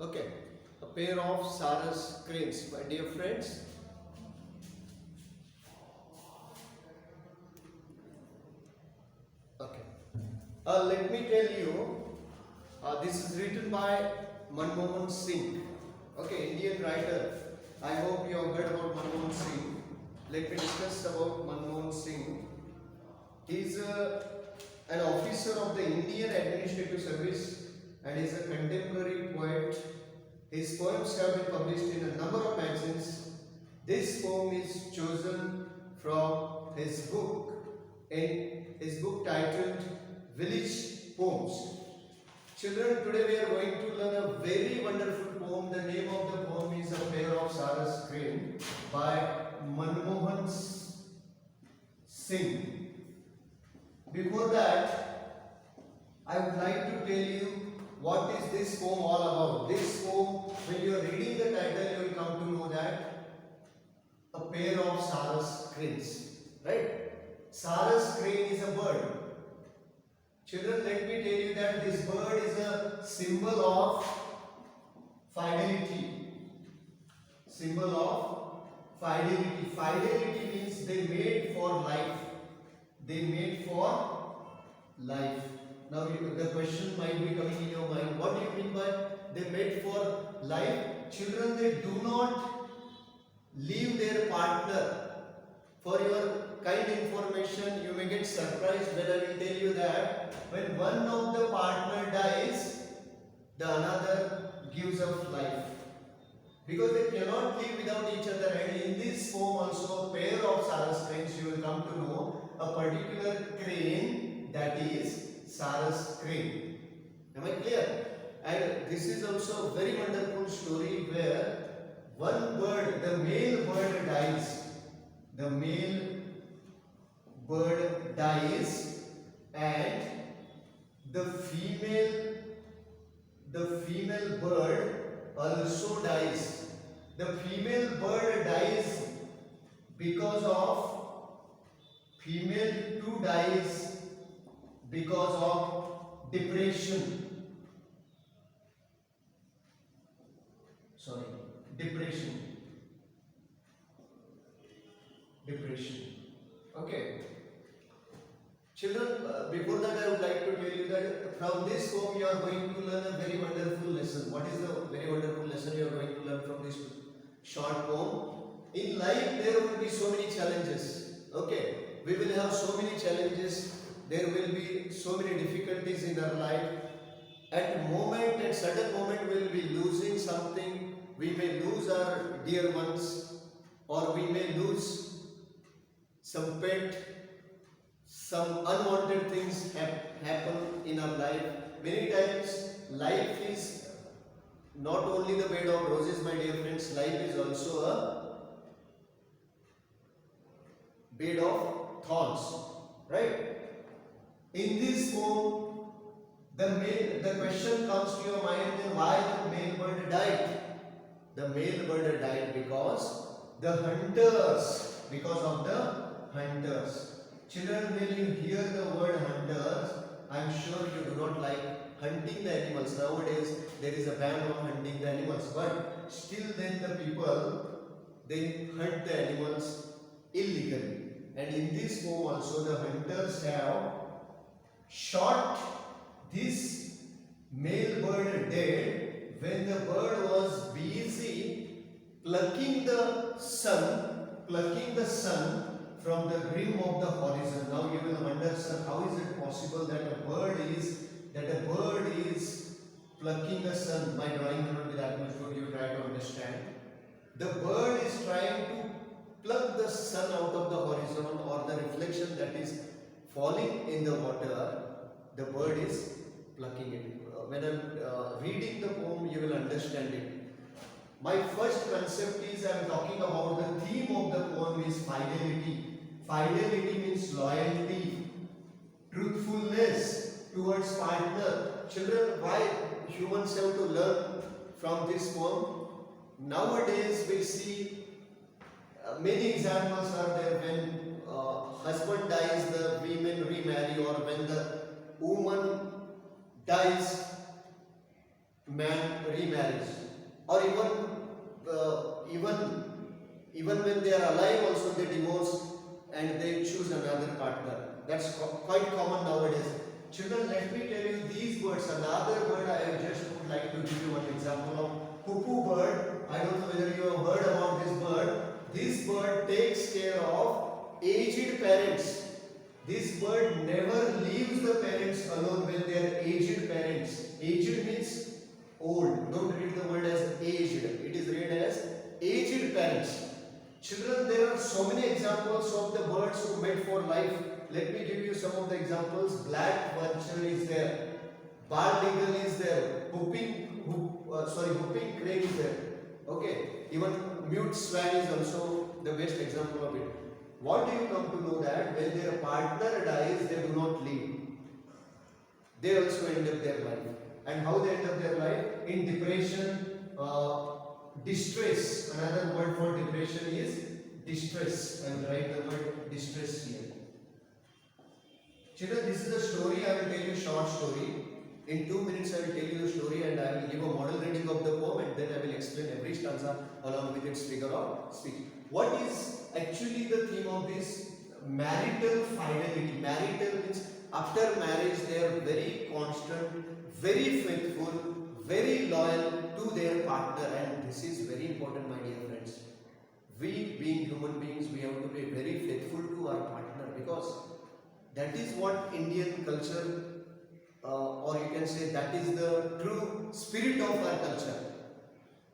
Okay, a pair of Sarus cranes, my dear friends. Okay, let me tell you, this is written by Manmohan Singh. Okay, Indian writer. I hope you have heard about Manmohan Singh. Let me discuss about Manmohan Singh. He is an officer of the Indian Administrative Service and is a contemporary poet. His poems have been published in a number of magazines. This poem is chosen from his book titled Village Poems. Children, today we are going to learn a very wonderful poem. The name of the poem is A Pair of Sarus Crane by Manmohan Singh. Before that, I would like to tell you what is this poem all about. This poem, when you are reading the title, you will come to know that a pair of Sarus cranes, right? Sarus crane is a bird. Children, let me tell you that this bird is a symbol of fidelity. Symbol of fidelity. Fidelity means they made for life. They made for life. Now the question might be coming in your mind. What do you mean by they made for life? Children, they do not leave their partner. For your kind information, you may get surprised when I will tell you that when one of the partner dies, the another gives up life. Because they cannot live without each other. And in this poem also, a pair of Sarus cranes, you will come to know a particular crane, that is Sarus crane. Am I clear? And this is also a very wonderful story where one bird, the male bird dies. The male bird dies and the female bird also dies. The female bird dies because of female too dies because of depression. Depression. Okay. Children, before that I would like to tell you that from this poem you are going to learn a very wonderful lesson. What is the very wonderful lesson you are going to learn from this short poem? In life there will be so many challenges. Okay. We will have so many challenges. There will be so many difficulties in our life. At certain moment we will be losing something. We may lose our dear ones, or we may lose some pet, some unwanted things happen in our life. Many times life is not only the bed of roses, my dear friends, life is also a bed of thorns, right? In this poem, the question comes to your mind, then why the male bird died? The male bird died because of the hunters. Children, when you hear the word hunters, I am sure you do not like hunting the animals. Nowadays, there is a ban on hunting the animals, but still then the people, they hunt the animals illegally. And in this poem also, the hunters have shot this male bird dead when the bird was busy plucking the sun from the rim of the horizon. Now you will wonder, sir, how is it possible that a bird is plucking the sun? My drawing cannot be that much good, you try to understand. The bird is trying to pluck the sun out of the horizon, or the reflection that is falling in the water. The bird is plucking it. When I am reading the poem, you will understand it. My first concept is I am talking about the theme of the poem is fidelity. Fidelity means loyalty, truthfulness towards partner. Children, why humans have to learn from this poem? Nowadays we see many examples are there. When husband dies, the women remarry, or when the woman dies, man remarriage, or even when they are alive also they divorce and they choose another partner. That's quite common nowadays. Children, let me tell you these birds. Another bird I just would like to give you one example of. Cuckoo bird. I don't know whether you have heard about this bird. This bird takes care of aged parents. This bird never leaves the parents alone when they are aged parents. Aged means old. Don't read the word as aged. It is read as aged parents. Children, there are so many examples of the birds who made for life. Let me give you some of the examples. Black vulture is there. Bald eagle is there. Whooping crane is there. Okay. Even mute swan is also the best example of it. What do you come to know that when their partner dies, they do not leave. They also end up their life. And how they end up their life? In depression, distress. Another word for depression is distress. I will write the word distress here. Children, this is a story. I will tell you a short story. In 2 minutes, I will tell you the story and I will give a model reading of the poem and then I will explain every stanza along with its figure of speech. What is actually the theme of this? Marital fidelity. Marital means after marriage they are very constant, very faithful, very loyal to their partner, and this is very important, my dear friends. We being human beings, we have to be very faithful to our partner because that is what Indian culture or you can say that is the true spirit of our culture.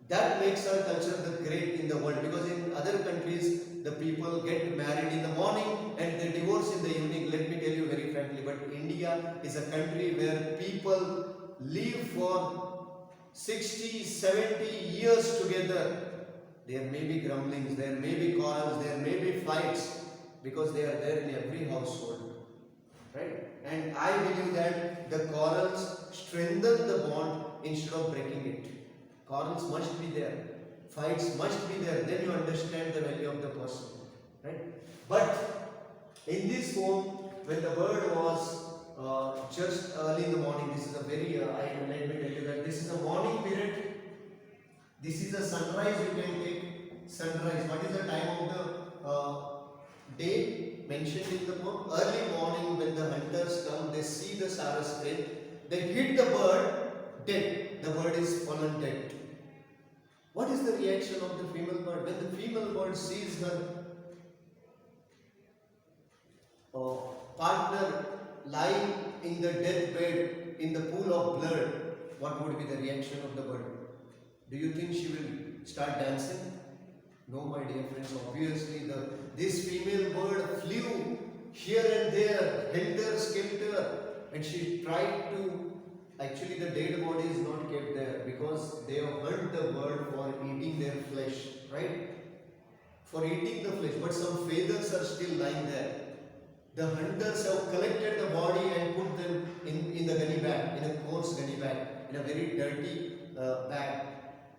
That makes our culture the great in the world, because in other countries the people get married in the morning and they divorce in the evening. Let me tell you very frankly, but India is a country where people live for 60, 70 years together. There may be grumblings, there may be quarrels, there may be fights, because they are there in every household. Right? And I believe that the quarrels strengthen the bond instead of breaking it. Quarrels must be there. Fights must be there. Then you understand the value of the person. Right? But in this poem, when the bird was just early in the morning, this is a very, let me tell you that this is a morning period. This is a sunrise, you can take sunrise. What is the time of the day? Mentioned in the poem. Early morning when the hunters come, they see the Sarus prey, they hit the bird dead. The bird is fallen dead. What is the reaction of the female bird? When the female bird sees her partner lying in the deathbed in the pool of blood, what would be the reaction of the bird? Do you think she will start dancing? No, my dear friends, obviously this female bird flew here and there, helter-skelter, and she tried to, actually the dead body is not kept there because they have hunt the bird for eating their flesh, right? For eating the flesh, but some feathers are still lying there. The hunters have collected the body and put them in the gunny bag, in a coarse gunny bag, in a very dirty bag,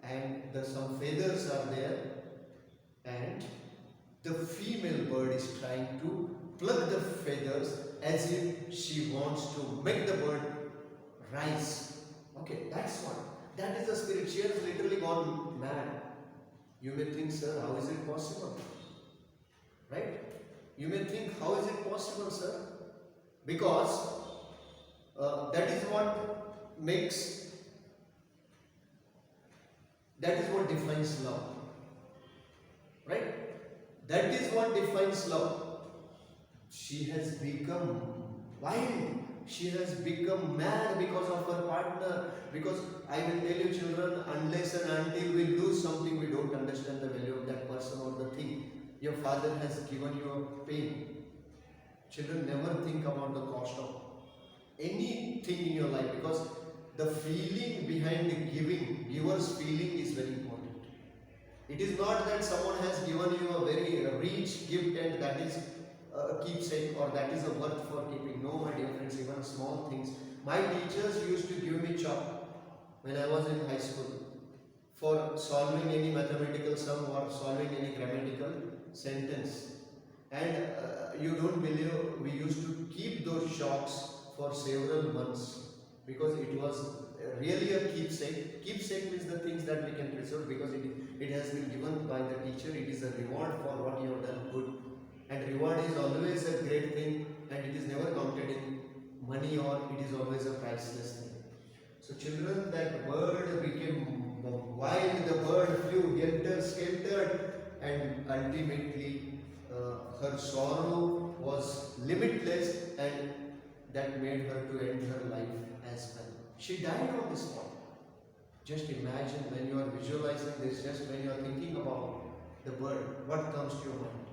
and some feathers are there. And the female bird is trying to pluck the feathers as if she wants to make the bird rise. Okay, that's what. That is the spirit. She has literally gone mad. You may think, sir, how is it possible? Right? You may think, how is it possible, sir? Because that is what makes, that is what defines love. Right? That is what defines love. She has become wild. She has become mad because of her partner. Because I will tell you, children, unless and until we lose something, we don't understand the value of that person or the thing. Your father has given you a pain. Children, never think about the cost of anything in your life, because the feeling behind the giver's feeling is very important. It is not that someone has given you a very rich gift and that is a keepsake or that is a worth for keeping. No, my dear friends, even small things. My teachers used to give me chalk when I was in high school for solving any mathematical sum or solving any grammatical sentence. And you don't believe, we used to keep those chalks for several months. because it was really a keepsake. Keepsake means the things that we can preserve because it has been given by the teacher. It is a reward for what you have done good. And reward is always a great thing and it is never counted in money or it is always a priceless thing. So children, that bird became wild, the bird flew helter-skelter and ultimately her sorrow was limitless and that made her to end her life as well. She died on this spot. Just imagine when you are visualizing this, just when you are thinking about the bird, what comes to your mind?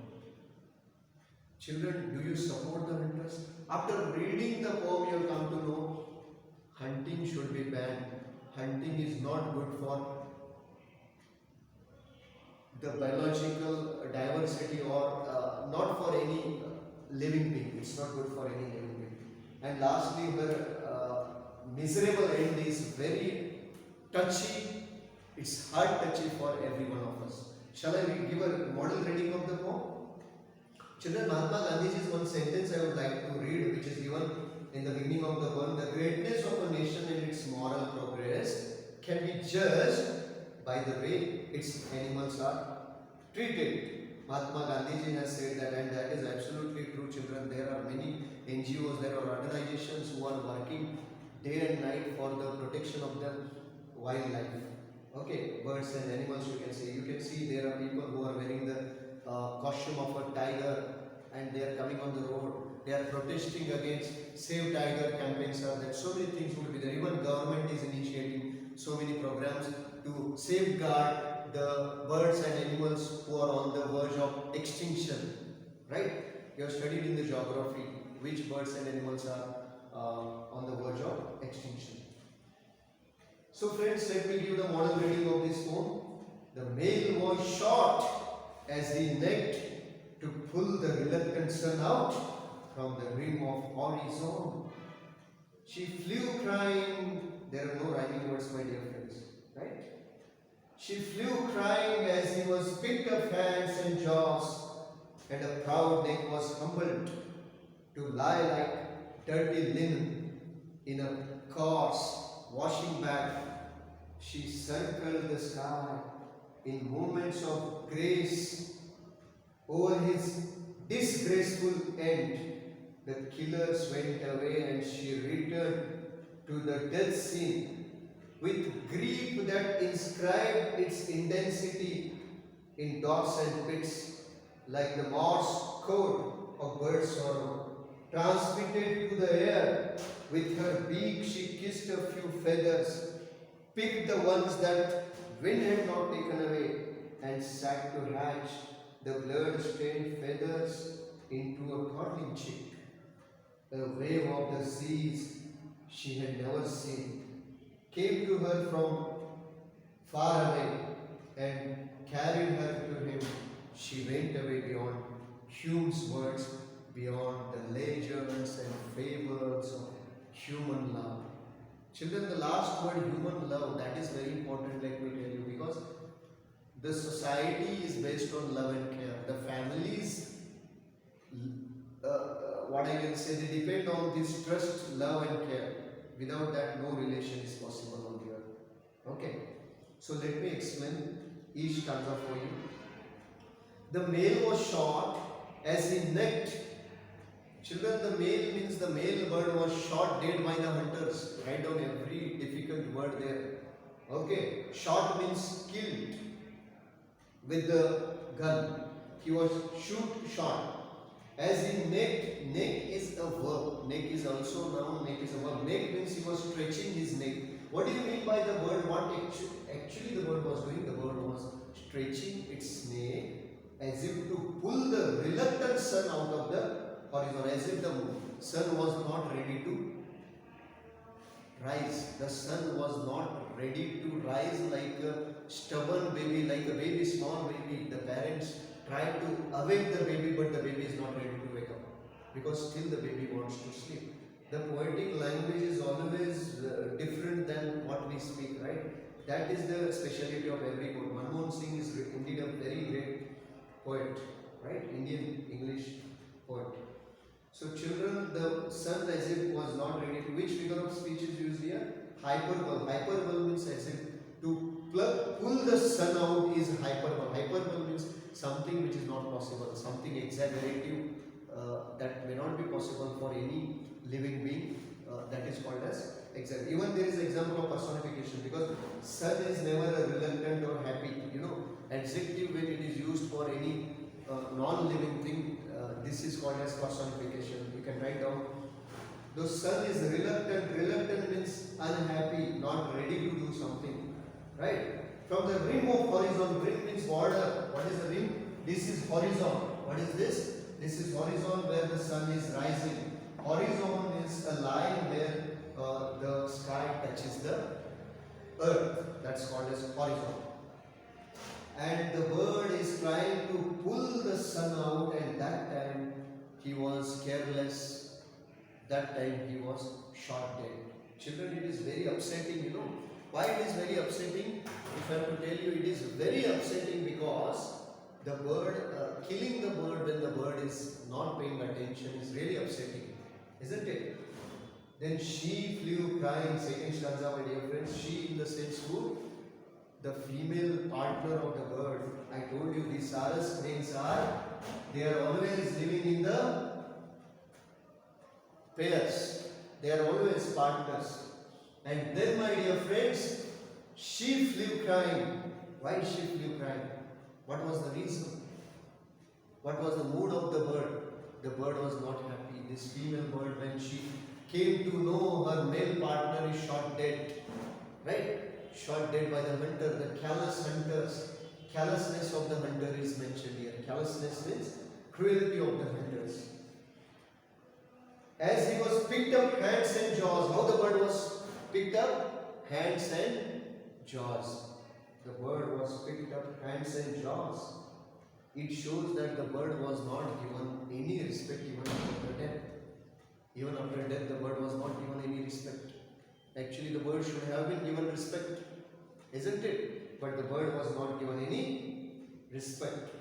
Children, do you support the hunters? After reading the poem, you will come to know hunting should be banned. Hunting is not good for the biological diversity or not for any living being. It's not good for any living being. And lastly, her miserable end is very touchy. It's heart touchy for every one of us. Shall I give a model reading of the poem? Children, Mahatma Gandhi's one sentence I would like to read, which is given in the beginning of the poem. The greatness of a nation and its moral progress can be judged by the way its animals are treated. Mahatma Gandhi has said that, and that is absolutely true, children. There are many NGOs, there are organizations who are working day and night for the protection of the wildlife. Okay, birds and animals, you can say. You can see there are people who are wearing the costume of a tiger and they are coming on the road. They are protesting against Save Tiger campaigns. That so many things would be there. Even government is initiating so many programs to safeguard the birds and animals who are on the verge of extinction. Right? You have studied in the geography which birds and animals are on the verge of extinction. So friends, let me give the model reading of this poem. The male was shot as he necked to pull the reluctant sun out from the rim of horizon. She flew crying, there are no rhyming words, my dear friends, right? She flew crying as he was picked up hands and jaws, and a proud neck was humbled to lie like dirty linen in a coarse washing bag. She circled the sky in moments of grace. Over his disgraceful end, the killers went away and she returned to the death scene with grief that inscribed its intensity in dots and pits like the Morse code of bird sorrow. Transmitted to the air, with her beak she kissed a few feathers, picked the ones that wind had not taken away, and sat to hatch the blood-stained feathers into a codling chick. A wave of the seas she had never seen came to her from far away and carried her to him. She went away beyond Hume's words, beyond the legends and fables of human love. Children, the last word, human love, that is very important, let me tell you, because the society is based on love and care. The families, what I can say, they depend on this trust, love and care. Without that, no relation is possible on the earth. Okay, so let me explain each stanza for you. The male was shot as he necked. Children, the male means the male bird was shot dead by the hunters. Write down every difficult word there. Okay, shot means killed with the gun. He was shot. As he necked, neck is a verb. Neck is also noun, neck is a verb. Neck means he was stretching his neck. What do you mean by the bird? What actually the bird was doing? The bird was stretching its neck as if to pull the reluctant sun out of the horizon, as if the sun was not ready to rise. The sun was not ready to rise like a stubborn baby, like a baby, small baby. The parents try to awake the baby, but the baby is not ready to wake up because still the baby wants to sleep. The poetic language is always different than what we speak, right? That is the speciality of every poet. Manmohan Singh is indeed a very great poet, right? Indian English poet. So children, the sun as if was not ready to. Which figure of speech is used here? hyperbole. Hyperbole means as if to pull the sun out is hyperbole. Hyperbole means something which is not possible, something exaggerative that may not be possible for any living being. That is called as example. Even there is an example of personification, because sun is never a reluctant or happy. Adjective when it is used for any non-living thing, this is called as personification. You can write down. The sun is reluctant. Reluctant means unhappy, not ready to do something. Right? From the rim of horizon. Rim means border. What is the rim? This is horizon. What is this? This is horizon where the sun is rising. Horizon is a line where the sky touches the earth. That's called as horizon. And the bird is trying to pull the sun out, and that time he was careless. That time he was shot dead. Children, it is very upsetting, Why it is very upsetting? If I have to tell you, it is very upsetting because the bird, killing the bird when the bird is not paying attention is really upsetting, isn't it? Then she flew crying, second stanza, my dear friends. She in the sense who? The female partner of the bird. I told you the Sarus cranes they are always living in the pairs. They are always partners. And then, my dear friends, she flew crying. Why she flew crying? What was the reason? What was the mood of the bird? The bird was not happy. This female bird, when she came to know her male partner is shot dead, right? Shot dead by the hunter, the callous hunters. Callousness of the hunter is mentioned here. Callousness means cruelty of the hunters. As he was picked up hands and jaws, how the bird was picked up? Hands and jaws. The bird was picked up hands and jaws. It shows that the bird was not given any respect even after death. Even after death, the bird was not given any respect. Actually, the bird should have been given respect, isn't it? But the bird was not given any respect.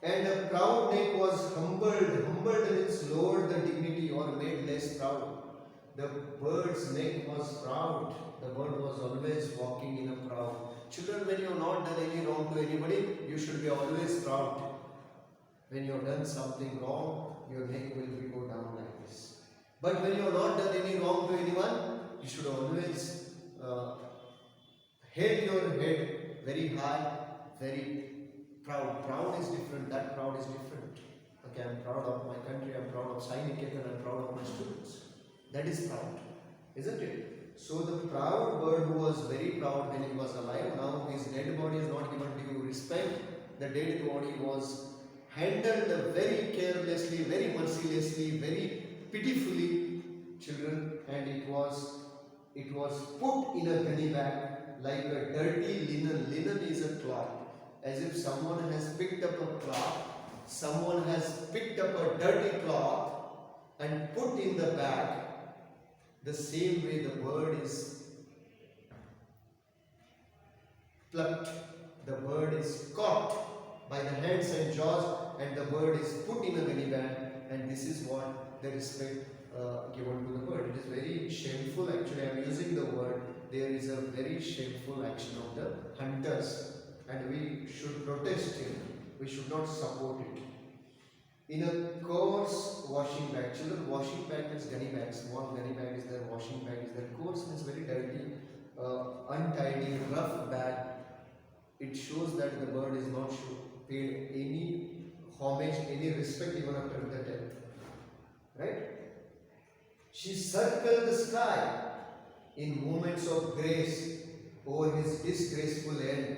And a proud neck was humbled. Humbled means lowered the dignity or made less proud. The bird's neck was proud. The bird was always walking in a proud. Children, when you have not done any wrong to anybody, you should be always proud. When you have done something wrong, your neck will go down like this. But when you have not done any wrong to anyone, you should always hold your head very high, very proud. Proud is different. That proud is different. Okay, I am proud of my country. I am proud of Sainiketan. I am proud of my students. That is proud, isn't it? So the proud bird who was very proud when he was alive, now his dead body is not given due respect. The dead body was handled very carelessly, very mercilessly, very pitifully, children, and it was put in a gunny bag like a dirty linen. Linen is a cloth. As if someone has picked up a cloth, someone has picked up a dirty cloth and put in the bag. The same way the bird is plucked, the bird is caught by the hands and jaws, and the bird is put in a gunny bag, and this is what the respect given to the bird. It is very shameful, actually. I am using the word. There is a very shameful action of the hunters, and we should protest it. We should not support it. In a coarse washing bag, children, washing bag is gunny bag. Small gunny bag is there, washing bag is there. Coarse means very dirty, untidy, rough bag. It shows that the bird is not paid any homage, any respect even after the death. Right? She circled the sky in moments of grace over his disgraceful end.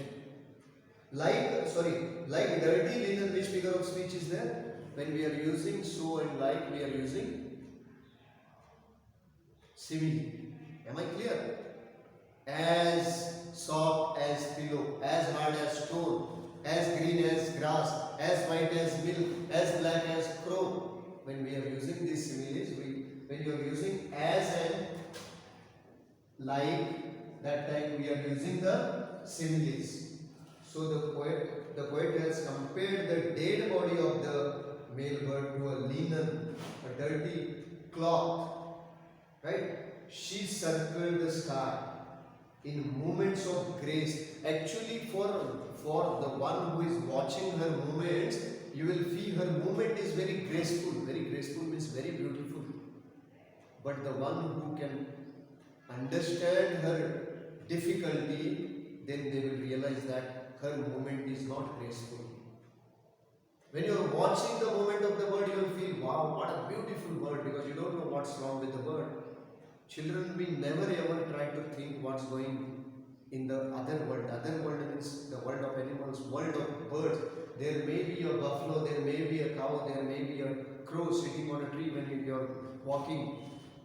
Like dirty linen, which figure of speech is there? When we are using so and like, we are using simile. Am I clear? As soft as pillow, as hard as stone, as green as grass, as white as milk, as black as crow. When we are using these similes, when you are using as and like, that time we are using the similes. So the poet has compared the dead body of the male bird to a linen, a dirty cloth, right? She circled the sky in moments of grace. Actually, for the one who is watching her movements, you will feel her movement is very graceful. Very graceful means very beautiful. But the one who can understand her difficulty, then they will realize that her movement is not graceful. When you are watching the movement of the bird, you will feel, wow, what a beautiful bird, because you don't know what's wrong with the bird. Children, we never ever try to think what's going in the other world. Other world means the world of animals, world of birds. There may be a buffalo, there may be a cow, there may be a crow sitting on a tree when you are walking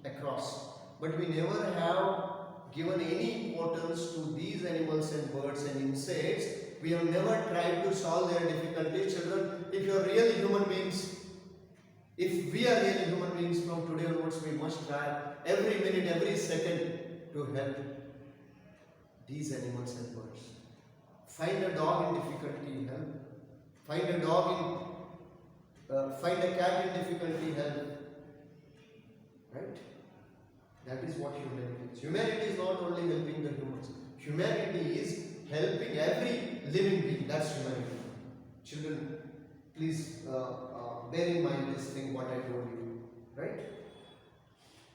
across. But we never have given any importance to these animals and birds and insects. We have never tried to solve their difficulties. Children, if you are really human beings, if we are really human beings from today onwards, we must try every minute, every second to help these animals and birds. Find a dog in difficulty, help. Find a cat in difficulty, help. Right? That is what humanity is. Humanity is not only helping the humans. Humanity is helping every living being. That's humanity. Children, please bear in mind this thing what I told you. Right?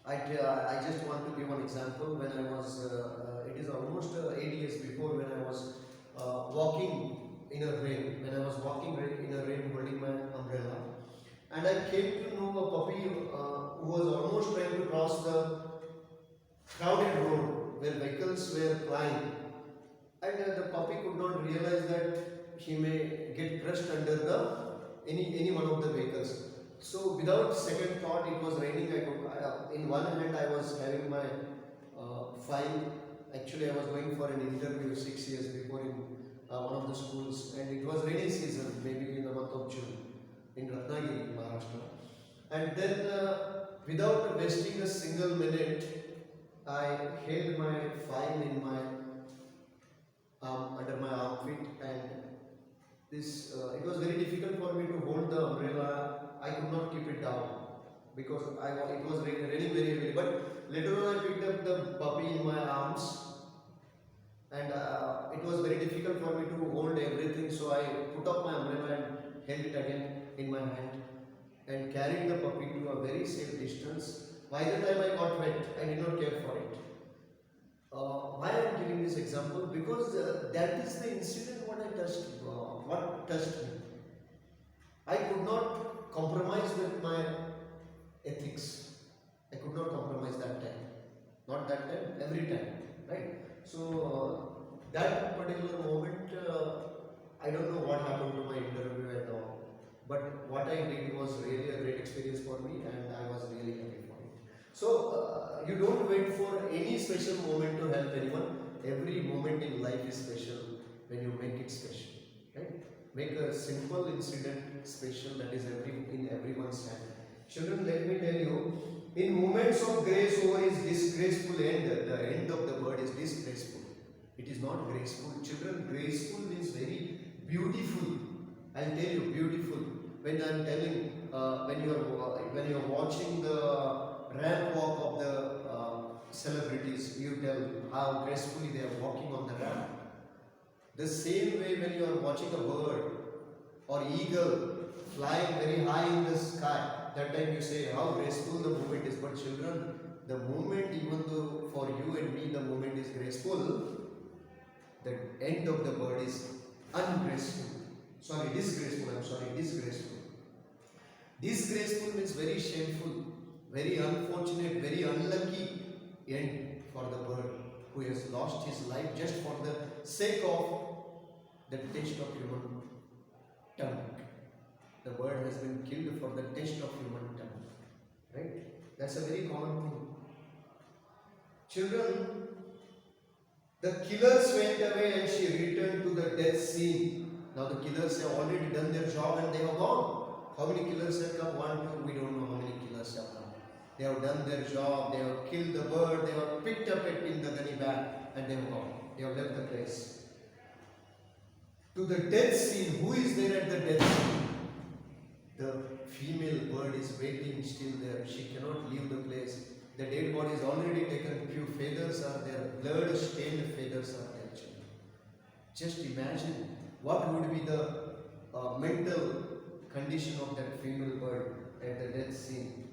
I just want to give one example. When I was, it is almost 8 years before, when I was walking in a rain. When I was walking in a rain holding my umbrella. And I came to know a puppy who was almost trying to cross the crowded road where vehicles were plying, and the puppy could not realize that he may get crushed under any one of the vehicles. So without second thought, it was raining. In one hand I was having my file. Actually, I was going for an interview 6 years before in one of the schools, and it was rainy season, maybe in the month of June in Ratnagiri, Maharashtra. And then without wasting a single minute, I held my file in my under my armpit, and this it was very difficult for me to hold the umbrella. I could not keep it down because it was raining very heavily. But later on, I picked up the puppy in my arms, and it was very difficult for me to hold everything. So I put up my umbrella and held it again in my hand and carried the puppy to a very safe distance. By the time I got wet, I did not care for it. Why I am giving this example? Because that is the incident what touched me. I could not compromise with my ethics. I could not compromise that time. Not that time, every time. Right? So that particular moment, I don't know what happened to my interview and all. But what I did was really a great experience for me, and I was really happy for it. So you don't wait for any special moment to help anyone. Every moment in life is special when you make it special. Right? Make a simple incident special, that is in everyone's hand. Children, let me tell you, in moments of grace over his disgraceful end, the end of the bird is disgraceful. It is not graceful. Children, graceful means very beautiful. I'll tell you, beautiful. When I'm telling, when you are watching the ramp walk of the celebrities, you tell how gracefully they are walking on the ramp. The same way when you are watching a bird or eagle flying very high in the sky, that time you say how graceful the movement is. But children, the movement, even though for you and me the movement is graceful, the end of the bird is ungraceful. Disgraceful. Disgraceful means very shameful, very unfortunate, very unlucky end for the bird who has lost his life just for the sake of the taste of human tongue. The bird has been killed for the taste of human tongue. Right? That's a very common thing. Children, the killers went away and she returned to the death scene. Now the killers have already done their job and they have gone. How many killers have come? 1, 2, we don't know how many killers have come. They have done their job, they have killed the bird, they have picked up it in the gunny bag and they have gone. They have left the place. To the death scene, who is there at the death scene? The female bird is waiting still there. She cannot leave the place. The dead body is already taken, few feathers are there, blood stained feathers are there children. Just imagine what would be the mental condition of that female bird at the death scene.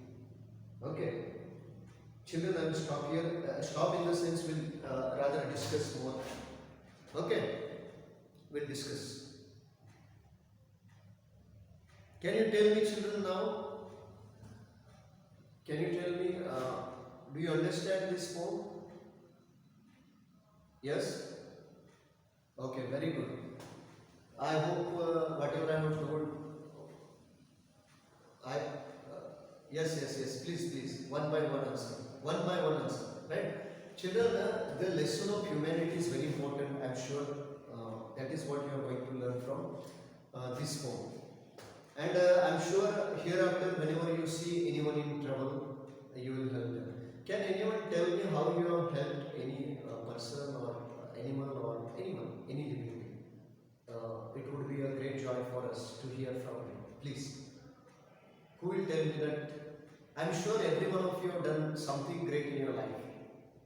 Okay. Children, I will stop here. Stop in the sense we'll rather discuss more. Okay. We'll discuss. Can you tell me children now? Can you tell me, do you understand this poem? Yes? Okay, very good. I hope whatever I have told, yes, please, one by one answer, right? Children, the lesson of humanity is very important, I'm sure. That is what you are going to learn from this poem. And I'm sure hereafter, whenever you see anyone in trouble, you will help them. Can anyone tell me how you have helped any person or animal or anyone, any living being? It would be a great joy for us to hear from you. Please. Who will tell me that? I'm sure every one of you have done something great in your life.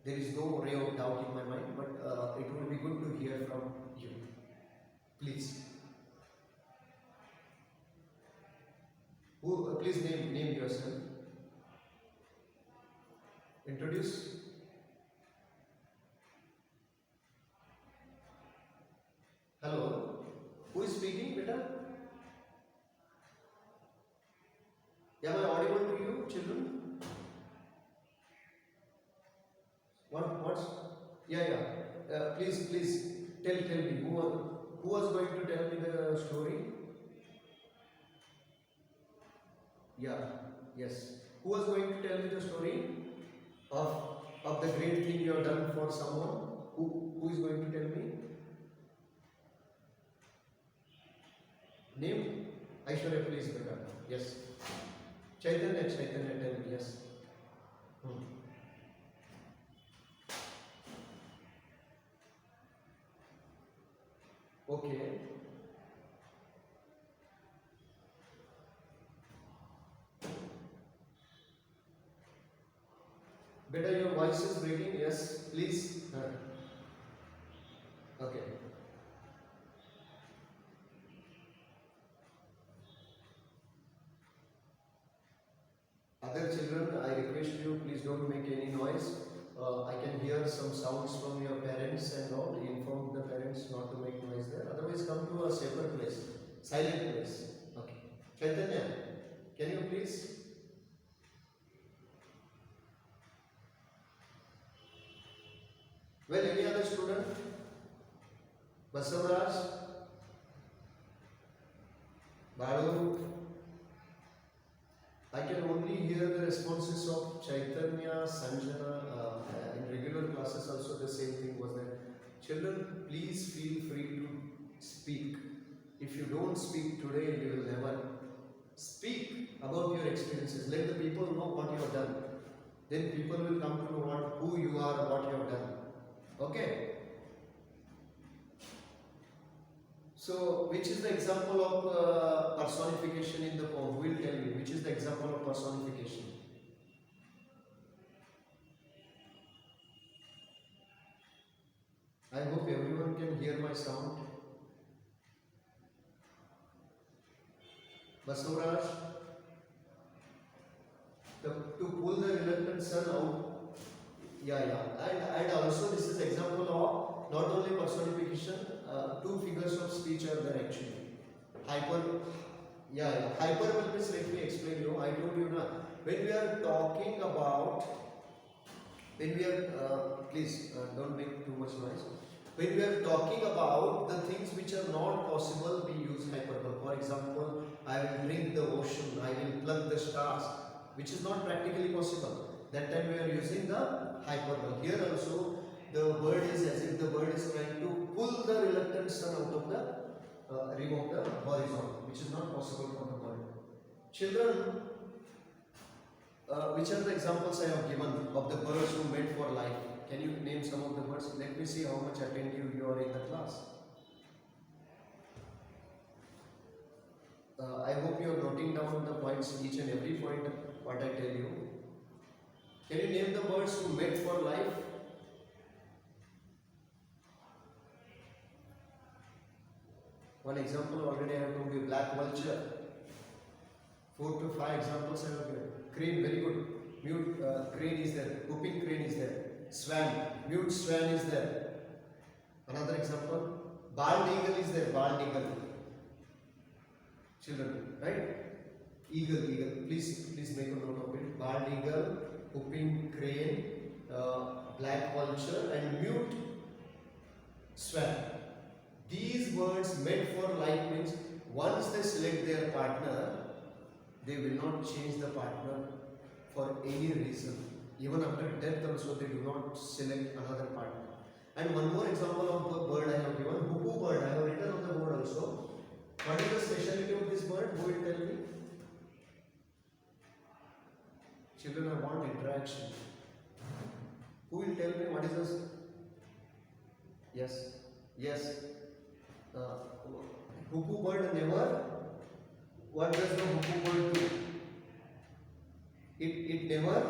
There is no ray of doubt in my mind, but it would be good to hear from you. Please. Who? Please name yourself. Introduce. Hello. Who is speaking, beta? Am I audible to you, children? What's? Yeah. Please tell me who was going to tell me the story? Yeah. Yes. Who was going to tell me the story of the great thing you have done for someone? Who is going to tell me? Name? Aishwarya, please, beta. Yes. Chaitanya, tell me. Yes. Okay. Beta, your voice is breaking. Yes, please. Okay. Other children, I request you, please don't make any noise. I can hear some sounds from your parents and all. Inform the parents not to make noise there. Otherwise, come to a safer place, silent place. Okay. Chaitanya, can you please? Well, any other student? Basavaraj? Balu? I can only hear the responses of Chaitanya, Sanjana. In regular classes also the same thing was there. Children, please feel free to speak. If you don't speak today, you will never. Speak about your experiences. Let the people know what you have done. Then people will come to know who you are and what you have done. Okay? So, which is the example of personification in the poem? Who will tell me which is the example of personification? I hope everyone can hear my sound. Basavaraj, to pull the reluctant son out. And also this is example of not only personification, two figures of speech are there actually. Hyperbole means, let me explain you. I told you now, when we are talking about, please don't make too much noise. When we are talking about the things which are not possible, we use hyperbole. For example, I will drink the ocean, I will plug the stars, which is not practically possible. That time we are using the hyperbole. Here also, the word is as if the bird is trying to pull the reluctant sun out of the rim of the horizon, which is not possible for the bird. Children, which are the examples I have given of the birds who made for life? Can you name some of the birds? Let me see how much attentive you are in the class. I hope you are noting down the points, each and every point what I tell you. Can you name the birds who mate for life? One example already I have told you, black vulture. 4 to 5 examples I have given. Crane, very good. Mute crane is there. Whooping crane is there. Swan, mute swan is there. Another example, bald eagle is there. Bald eagle. Children, right? Eagle. Please make a note of it. Bald eagle, whooping crane, black vulture, and mute swan. These birds made for life means once they select their partner, they will not change the partner for any reason. Even after death also they do not select another partner. And one more example of the bird I have given, hoopoo bird. I have written on the board also. What is the speciality of this bird? Who will tell me? Children, I want interaction. Who will tell me what is this? Yes. Hoopoo bird never. What does the hoopoo bird do? It never.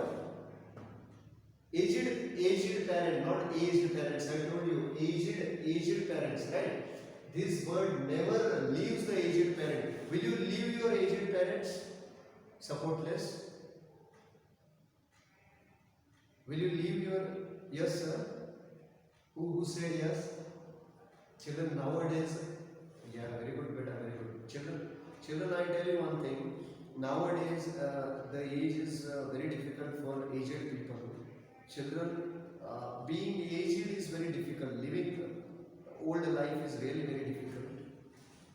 Aged parent, not aged parents. I told you, aged parents, right? This bird never leaves the aged parent. Will you leave your aged parents supportless? Will you leave your, yes sir? Who said yes? Children nowadays, yeah, very good beta, very good. Children, I tell you one thing. Nowadays, the age is very difficult for aged people. Children, being aged is very difficult. Living old life is really very difficult.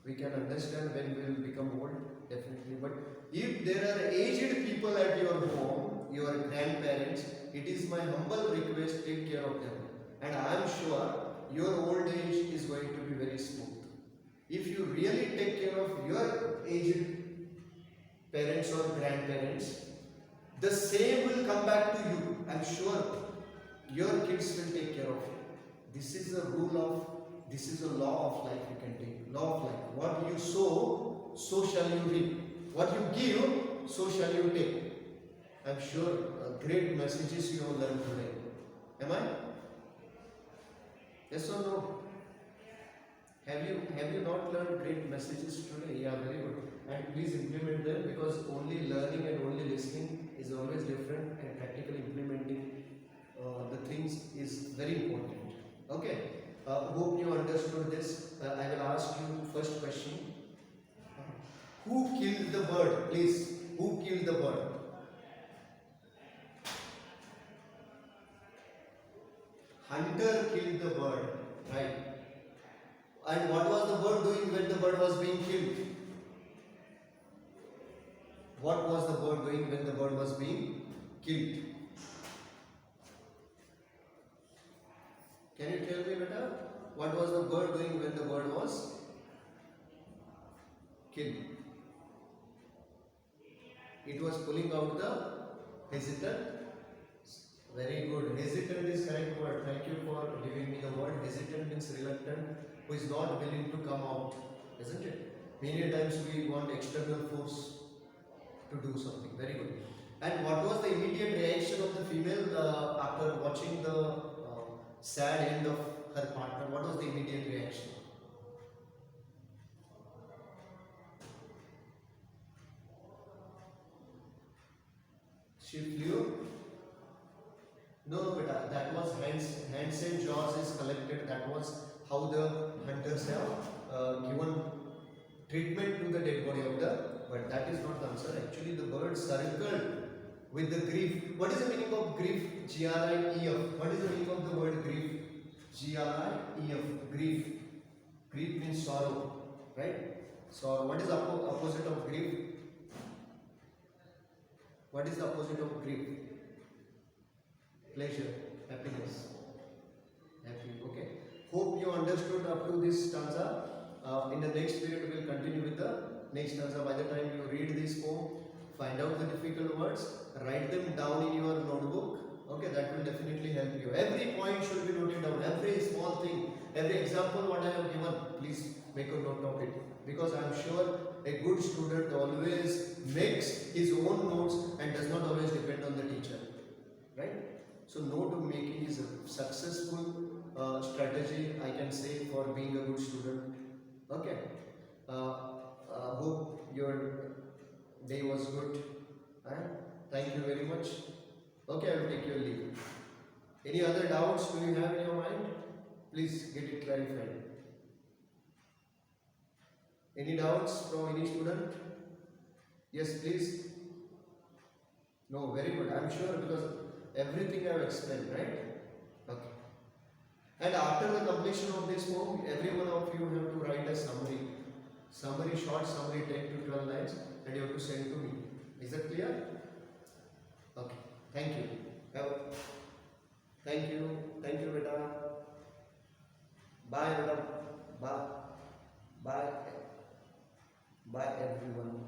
We can understand when we will become old, definitely. But if there are aged people at your home, your grandparents, it is my humble request, take care of them. And I am sure your old age is going to be very smooth. If you really take care of your aged parents or grandparents, the same will come back to you. I am sure your kids will take care of you. This is a this is a law of life you can take. Law of life. What you sow, so shall you reap. What you give, so shall you take. I am sure great messages you have learned today. Am I? Yes or no? Have you not learned great messages today? Yeah, very good. And please implement them, because only learning and only listening is always different, and practically implementing the things is very important. Okay. Hope you understood this. I will ask you first question. Who killed the bird? Please. Who killed the bird? Hunter killed the bird. Right. And what was the bird doing when the bird was being killed? What was the bird doing when the bird was being killed? Can you tell me better? What was the bird doing when the bird was killed? It was pulling out the hesitant. Very good. Hesitant is correct word. Thank you for giving me the word. Hesitant means reluctant, who is not willing to come out, isn't it? Many times we want external force to do something. Very good. And what was the immediate reaction of the female after watching the sad end of her partner? What was the immediate reaction? She flew. No, beta, that was hands and jaws is collected. That was how the hunters have given treatment to the dead body of the bird. That is not the answer. Actually, the bird circled with the grief. What is the meaning of grief? G-R-I-E-F. What is the meaning of the word grief? G-R-I-E-F. Grief. Grief means sorrow, right? Sorrow. What is the opposite of grief? What is the opposite of grief? Pleasure, happiness. Happy, okay. Hope you understood up to this stanza. In the next period, we will continue with the next stanza. By the time you read this poem, find out the difficult words, write them down in your notebook. Okay, that will definitely help you. Every point should be noted down. Every small thing, every example what I have given, please make a note of it. Because I am sure a good student always makes his own notes and does not always depend on the teacher. right? So note making is a successful strategy, I can say, for being a good student. Okay. Hope your day was good. And thank you very much. Okay, I will take your leave. Any other doubts do you have in your mind? Please get it clarified. Any doubts from any student? Yes, please. No, very good. I'm sure because everything I have explained, right? Okay. And after the completion of this form, every one of you have to write a summary. Summary, short summary, 10 to 12 lines, and you have to send to me. Is that clear? Okay. Thank you. Thank you. Thank you, beta. Bye, beta. Bye. Bye. Bye, everyone.